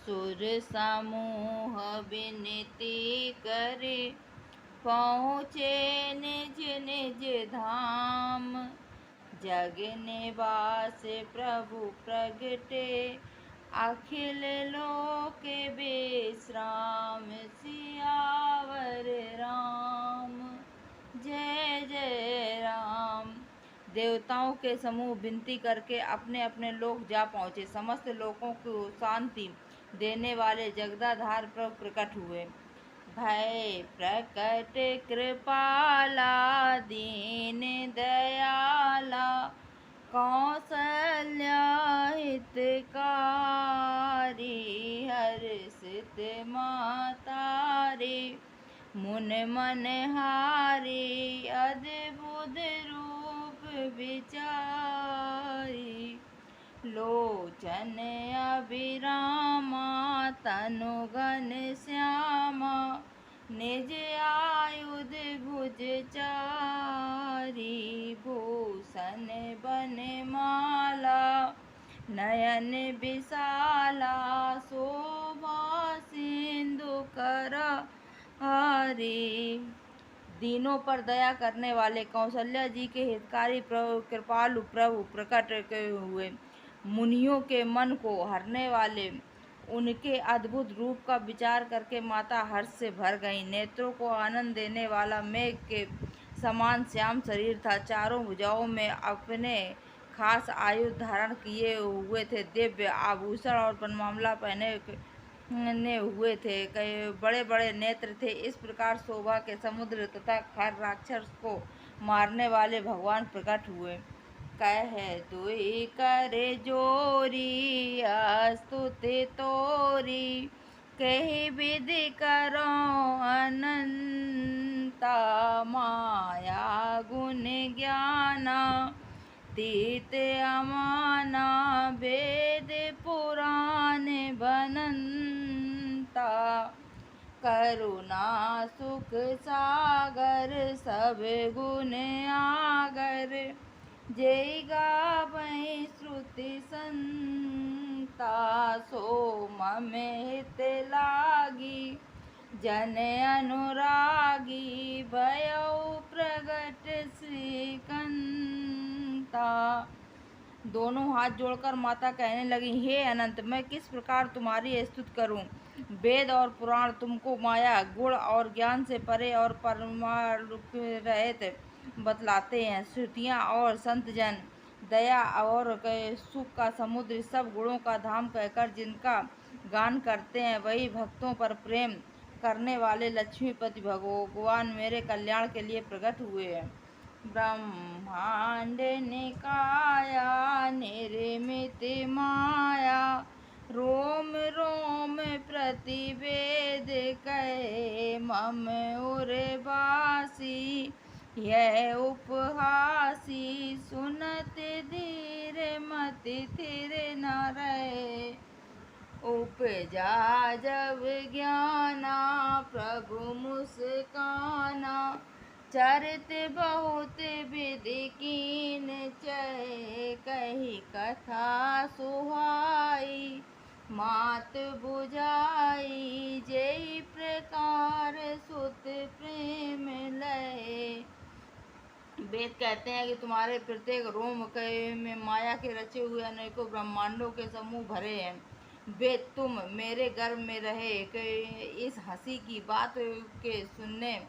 सुर समूह विनती करे, पहुँचे निज निज धाम। जग निवास प्रभु प्रगटे, अखिल लोक विश्राम। सियावर राम, जय जय राम। देवताओं के समूह विनती करके अपने अपने लोक जा पहुँचे। समस्त लोकों को शांति देने वाले जगदाधार प्रभु प्रकट हुए। भय प्रकट कृपाला, दीन दयाला, कौसल्या हितकारी। हर्षित माता रे, मुन मनहारी। अद्भुत रूप विचारी, लोचन अभिरामा। तनु घन श्यामा, निज आयुध भुज चारी। भूषण बनमाला, नयन विशाला। शोभा सिंधु करारी, दीनों पर दया करने वाले कौशल्या जी के हितकारी प्रभु कृपालु प्रभु प्रकट हुए। मुनियों के मन को हरने वाले उनके अद्भुत रूप का विचार करके माता हर्ष से भर गई। नेत्रों को आनंद देने वाला मेघ के समान श्याम शरीर था। चारों भुजाओं में अपने खास आयुध धारण किए हुए थे। दिव्य आभूषण और बनमाला पहने हुए थे। कई बड़े बड़े नेत्र थे। इस प्रकार शोभा के समुद्र तथा खर राक्षस को मारने वाले भगवान प्रकट हुए। कह दुई कर जोरी, स्तुति तोरी। कही विधि करो अनंता, माया गुण ज्ञाना। तीत अमाना, वेद पुराण बनंता। करुणा सुख सागर, सब गुण आगर। जय गावै श्रुति संता, सो मम हित लागी। जन अनुरागी, भयउ प्रगट श्रीकंता। दोनों हाथ जोड़कर माता कहने लगी, हे अनंत, मैं किस प्रकार तुम्हारी स्तुति करूं। वेद और पुराण तुमको माया गुण और ज्ञान से परे और परमार्थ रहित बतलाते हैं। श्रुतियाँ और संत जन दया और सुख का समुद्र, सब गुणों का धाम कहकर जिनका गान करते हैं, वही भक्तों पर प्रेम करने वाले लक्ष्मीपति भगवान मेरे कल्याण के लिए प्रकट हुए हैं। ब्रह्मांड निकाया, निर्मित माया। रोम रोम प्रतिवेद कहे, मम उर्वासी। यह उपहासी, सुनत धीर मति थिर न रहे। उपजा जब ज्ञाना, प्रभु मुस्काना। चरित बहुत विधि कीन चय, कही कथा सुहाई। मात बुझाई, जय प्रकार सुत प्रेम लय। वेद कहते हैं कि तुम्हारे प्रत्येक रोम में माया के रचे हुए अनेकों ब्रह्मांडों के समूह भरे हैं। वेद तुम मेरे गर्भ में रहे। इस हंसी की बात के सुनने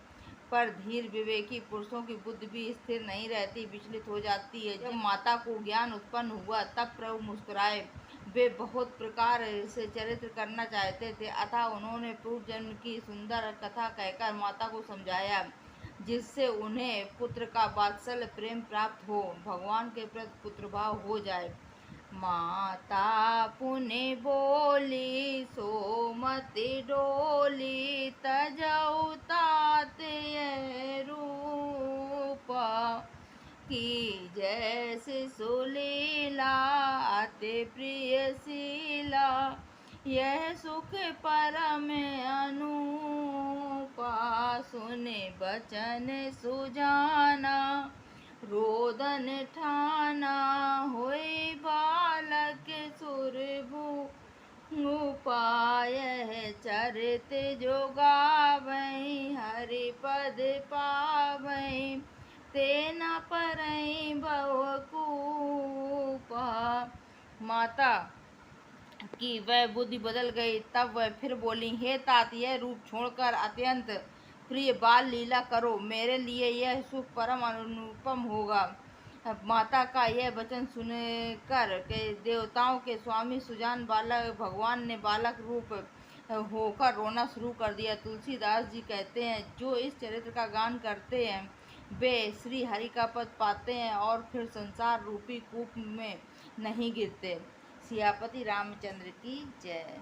पर धीर विवेकी पुरुषों की बुद्धि भी स्थिर नहीं रहती, विचलित हो जाती है। जब माता को ज्ञान उत्पन्न हुआ तब प्रभु मुस्कुराए। वे बहुत प्रकार से चरित्र करना चाहते थे, अतः उन्होंने पूर्व जन्म की सुंदर कथा कहकर माता को समझाया, जिससे उन्हें पुत्र का वात्सल्य प्रेम प्राप्त हो, भगवान के प्रति पुत्र भाव हो जाए। माता पुण्य बोली, सो मति डोली। तजऊ तात यह रूपा, की जैसे सुलीला। अति प्रियशीला, यह सुख परम अनुपा। सुने बचन सुजाना, रोदन ठाना। होय बालक सुरभूपा, चरित जो गावै हरि पद पावै ते न परई बहुकूपा। माता की वह बुद्धि बदल गई। तब वह फिर बोली, हे तात, यह रूप छोड़कर अत्यंत प्रिय बाल लीला करो, मेरे लिए यह सुख परम अनुपम होगा। माता का यह वचन सुनकर के देवताओं के स्वामी सुजान बालक भगवान ने बालक रूप होकर रोना शुरू कर दिया। तुलसीदास जी कहते हैं, जो इस चरित्र का गान करते हैं वे श्री हरि का पद पाते हैं और फिर संसार रूपी कूप में नहीं गिरते। सियापति रामचंद्र की जय।